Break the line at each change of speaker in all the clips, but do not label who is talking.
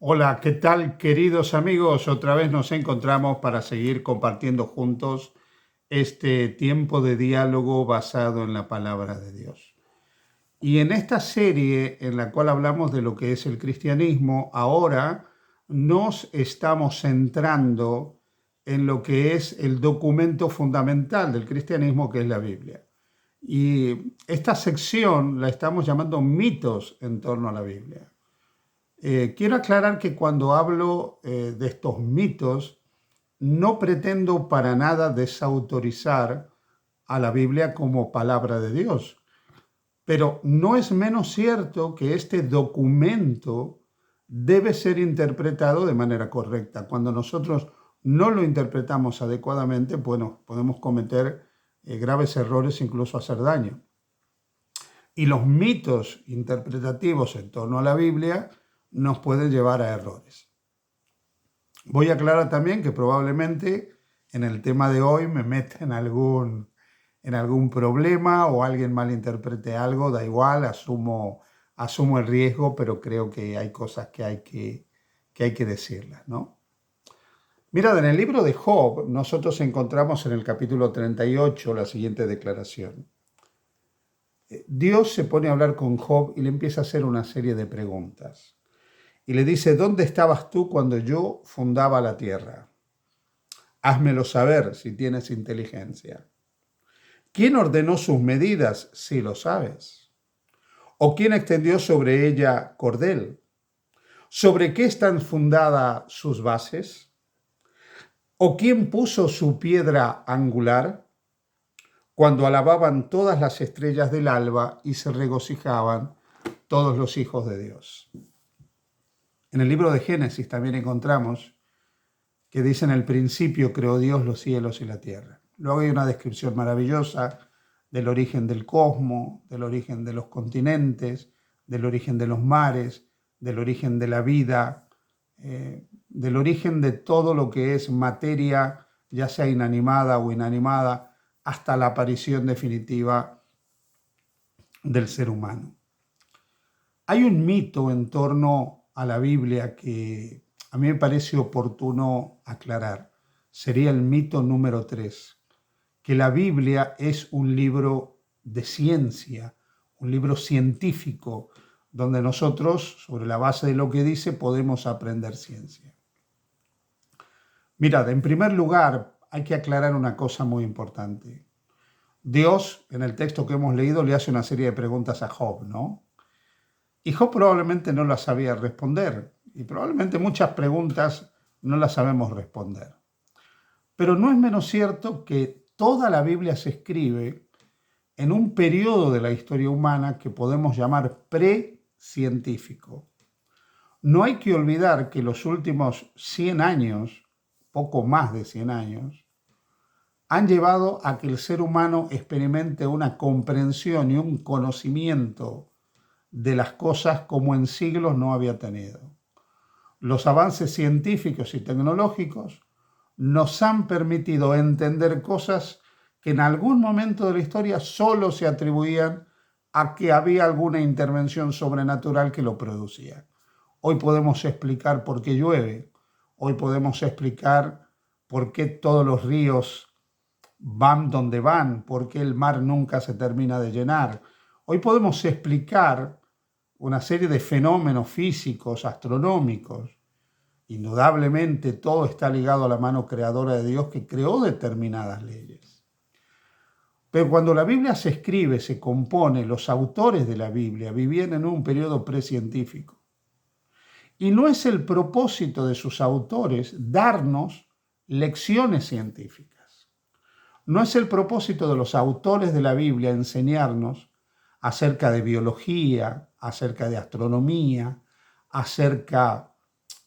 Hola, ¿qué tal, queridos amigos? Otra vez nos encontramos para seguir compartiendo juntos este tiempo de diálogo basado en la palabra de Dios. Y en esta serie en la cual hablamos de lo que es el cristianismo, ahora nos estamos centrando en lo que es el documento fundamental del cristianismo, que es la Biblia. Y esta sección la estamos llamando mitos en torno a la Biblia. Quiero aclarar que cuando hablo de estos mitos, no pretendo para nada desautorizar a la Biblia como palabra de Dios, pero no es menos cierto que este documento debe ser interpretado de manera correcta. Cuando nosotros no lo interpretamos adecuadamente, bueno, podemos cometer graves errores, incluso hacer daño. Y los mitos interpretativos en torno a la Biblia nos pueden llevar a errores. Voy a aclarar también que probablemente en el tema de hoy me meta en algún problema o alguien malinterprete algo, da igual, asumo el riesgo, pero creo que hay cosas que hay que decirlas, ¿no? Mirad, en el libro de Job nosotros encontramos en el capítulo 38 la siguiente declaración. Dios se pone a hablar con Job y le empieza a hacer una serie de preguntas. Y le dice, ¿dónde estabas tú cuando yo fundaba la tierra? Házmelo saber si tienes inteligencia. ¿Quién ordenó sus medidas, si lo sabes? ¿O quién extendió sobre ella cordel? ¿Sobre qué están fundadas sus bases? ¿O quién puso su piedra angular? Cuando alababan todas las estrellas del alba y se regocijaban todos los hijos de Dios. En el libro de Génesis también encontramos que dice en el principio creó Dios los cielos y la tierra. Luego hay una descripción maravillosa del origen del cosmos, del origen de los continentes, del origen de los mares, del origen de la vida, del origen de todo lo que es materia, ya sea inanimada o inanimada, hasta la aparición definitiva del ser humano. Hay un mito en torno a la Biblia que a mí me parece oportuno aclarar. Sería el mito número 3, que la Biblia es un libro de ciencia, un libro científico, donde nosotros, sobre la base de lo que dice, podemos aprender ciencia. Mirad, en primer lugar, hay que aclarar una cosa muy importante. Dios, en el texto que hemos leído, le hace una serie de preguntas a Job, ¿no? Y Job probablemente no las sabía responder, y probablemente muchas preguntas no las sabemos responder. Pero no es menos cierto que toda la Biblia se escribe en un periodo de la historia humana que podemos llamar precientífico. No hay que olvidar que los últimos 100 años, poco más de 100 años, han llevado a que el ser humano experimente una comprensión y un conocimiento de las cosas como en siglos no había tenido. Los avances científicos y tecnológicos nos han permitido entender cosas que en algún momento de la historia solo se atribuían a que había alguna intervención sobrenatural que lo producía. Hoy podemos explicar por qué llueve, hoy podemos explicar por qué todos los ríos van donde van, por qué el mar nunca se termina de llenar. Hoy podemos explicar una serie de fenómenos físicos, astronómicos. Indudablemente todo está ligado a la mano creadora de Dios que creó determinadas leyes. Pero cuando la Biblia se escribe, se compone, los autores de la Biblia vivían en un periodo precientífico. Y no es el propósito de sus autores darnos lecciones científicas. No es el propósito de los autores de la Biblia enseñarnos acerca de biología, acerca de astronomía, acerca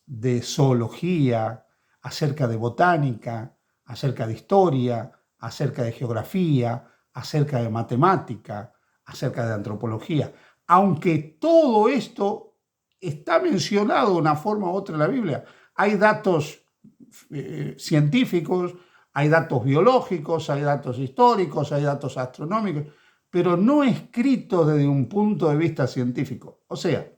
de zoología, acerca de botánica, acerca de historia, acerca de geografía, acerca de matemática, acerca de antropología. Aunque todo esto está mencionado de una forma u otra en la Biblia, hay datos científicos, hay datos biológicos, hay datos históricos, hay datos astronómicos, pero no escritos desde un punto de vista científico. O sea,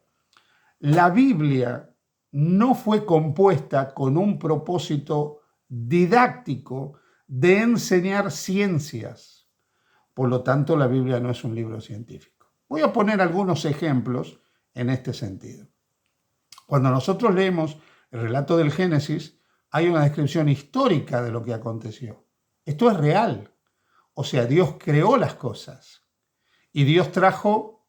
la Biblia no fue compuesta con un propósito didáctico de enseñar ciencias. Por lo tanto, la Biblia no es un libro científico. Voy a poner algunos ejemplos en este sentido. Cuando nosotros leemos el relato del Génesis, hay una descripción histórica de lo que aconteció. Esto es real. O sea, Dios creó las cosas y Dios trajo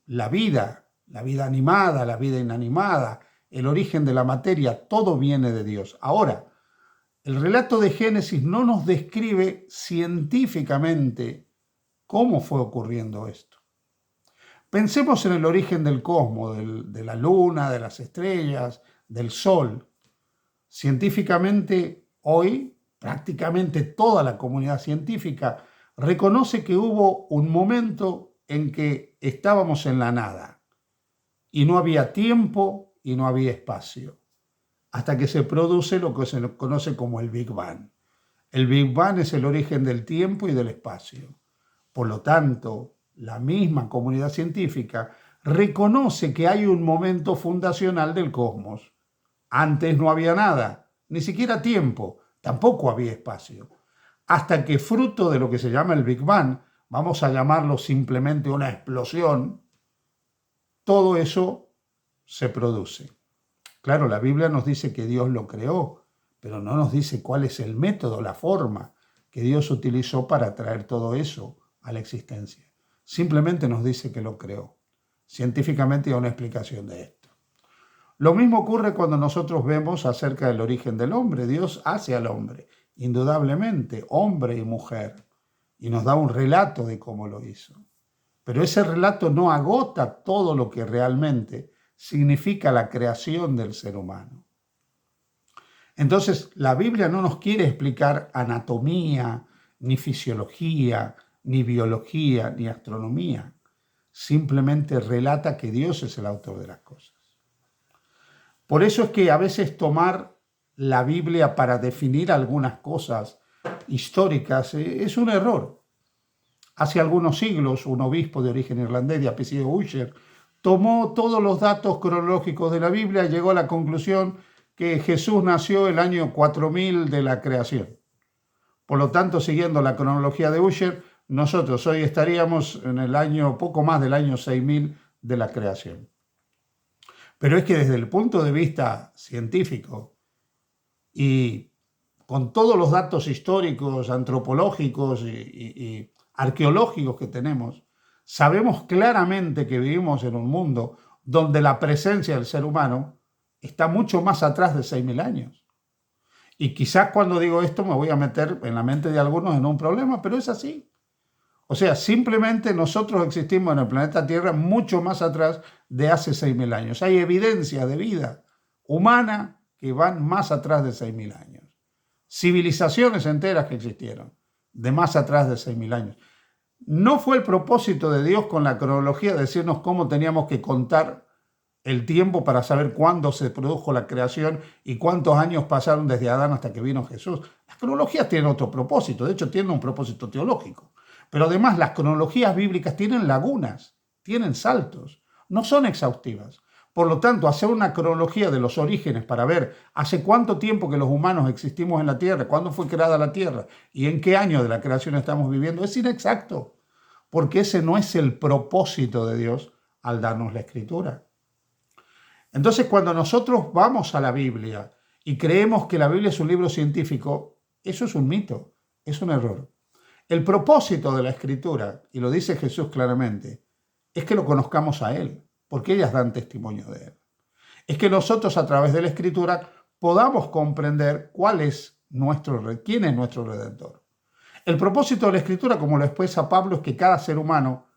la vida animada, la vida inanimada, el origen de la materia, todo viene de Dios. Ahora, el relato de Génesis no nos describe científicamente cómo fue ocurriendo esto. Pensemos en el origen del cosmos, de la luna, de las estrellas, del sol. Científicamente, hoy, prácticamente toda la comunidad científica reconoce que hubo un momento en que estábamos en la nada y no había tiempo y no había espacio, hasta que se produce lo que se conoce como el Big Bang. El Big Bang es el origen del tiempo y del espacio. Por lo tanto, la misma comunidad científica reconoce que hay un momento fundacional del cosmos. Antes no había nada, ni siquiera tiempo, tampoco había espacio. Hasta que fruto de lo que se llama el Big Bang, vamos a llamarlo simplemente una explosión, todo eso se produce. Claro, la Biblia nos dice que Dios lo creó, pero no nos dice cuál es el método, la forma que Dios utilizó para traer todo eso a la existencia. Simplemente nos dice que lo creó. Científicamente hay una explicación de esto. Lo mismo ocurre cuando nosotros vemos acerca del origen del hombre. Dios hace al hombre, indudablemente, hombre y mujer, y nos da un relato de cómo lo hizo. Pero ese relato no agota todo lo que realmente significa la creación del ser humano. Entonces, la Biblia no nos quiere explicar anatomía, ni fisiología, ni biología, ni astronomía. Simplemente relata que Dios es el autor de las cosas. Por eso es que a veces tomar la Biblia para definir algunas cosas históricas es un error. Hace algunos siglos, un obispo de origen irlandés, de apellido Ussher, tomó todos los datos cronológicos de la Biblia y llegó a la conclusión que Jesús nació el año 4000 de la creación. Por lo tanto, siguiendo la cronología de Ussher, nosotros hoy estaríamos en el año, poco más del año 6000 de la creación. Pero es que desde el punto de vista científico y con todos los datos históricos, antropológicos y arqueológicos que tenemos, sabemos claramente que vivimos en un mundo donde la presencia del ser humano está mucho más atrás de 6000 años. Y quizás cuando digo esto me voy a meter en la mente de algunos en un problema, pero es así. O sea, simplemente nosotros existimos en el planeta Tierra mucho más atrás de hace 6000 años. Hay evidencia de vida humana que van más atrás de 6000 años. Civilizaciones enteras que existieron de más atrás de 6000 años. No fue el propósito de Dios con la cronología decirnos cómo teníamos que contar el tiempo para saber cuándo se produjo la creación y cuántos años pasaron desde Adán hasta que vino Jesús. Las cronologías tienen otro propósito, de hecho tienen un propósito teológico. Pero además las cronologías bíblicas tienen lagunas, tienen saltos, no son exhaustivas. Por lo tanto, hacer una cronología de los orígenes para ver hace cuánto tiempo que los humanos existimos en la Tierra, cuándo fue creada la Tierra y en qué año de la creación estamos viviendo, es inexacto, porque ese no es el propósito de Dios al darnos la Escritura. Entonces, cuando nosotros vamos a la Biblia y creemos que la Biblia es un libro científico, eso es un mito, es un error. El propósito de la Escritura, y lo dice Jesús claramente, es que lo conozcamos a Él, porque ellas dan testimonio de Él. Es que nosotros a través de la Escritura podamos comprender quién es nuestro Redentor. El propósito de la Escritura, como lo expresa Pablo, es que cada ser humano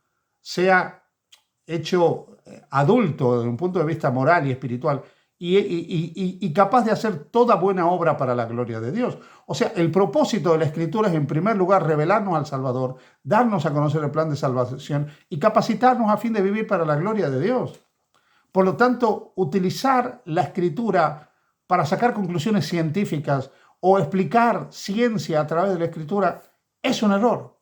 sea hecho adulto desde un punto de vista moral y espiritual y capaz de hacer toda buena obra para la gloria de Dios. O sea, el propósito de la Escritura es en primer lugar revelarnos al Salvador, darnos a conocer el plan de salvación y capacitarnos a fin de vivir para la gloria de Dios. Por lo tanto, utilizar la Escritura para sacar conclusiones científicas o explicar ciencia a través de la Escritura es un error.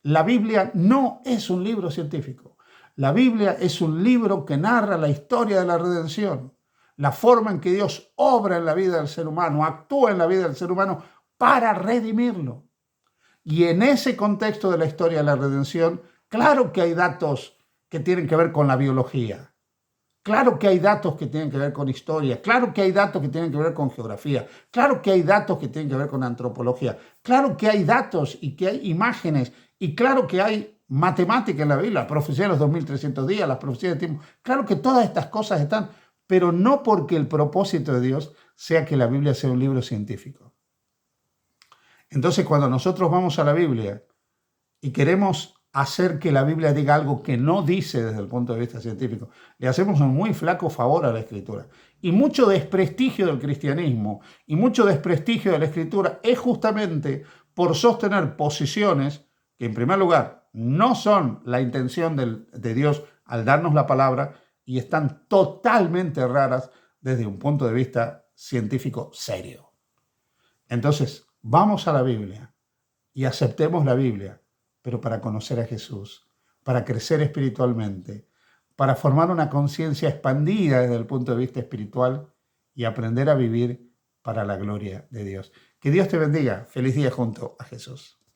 La Biblia no es un libro científico. La Biblia es un libro que narra la historia de la redención. la forma en que Dios obra en la vida del ser humano, actúa en la vida del ser humano para redimirlo. Y en ese contexto de la historia de la redención, claro que hay datos que tienen que ver con la biología. Claro que hay datos que tienen que ver con historia, claro que hay datos que tienen que ver con geografía, claro que hay datos que tienen que ver con antropología, claro que hay datos y que hay imágenes y claro que hay matemática en la Biblia, la profecía de los 2300 días, las profecías de tiempo. Claro que todas estas cosas están, pero no porque el propósito de Dios sea que la Biblia sea un libro científico. Entonces, cuando nosotros vamos a la Biblia y queremos hacer que la Biblia diga algo que no dice desde el punto de vista científico, le hacemos un muy flaco favor a la Escritura. Y mucho desprestigio del cristianismo y mucho desprestigio de la Escritura es justamente por sostener posiciones que, en primer lugar, no son la intención de Dios al darnos la palabra y están totalmente raras desde un punto de vista científico serio. Entonces, vamos a la Biblia y aceptemos la Biblia, pero para conocer a Jesús, para crecer espiritualmente, para formar una conciencia expandida desde el punto de vista espiritual y aprender a vivir para la gloria de Dios. Que Dios te bendiga. Feliz día junto a Jesús.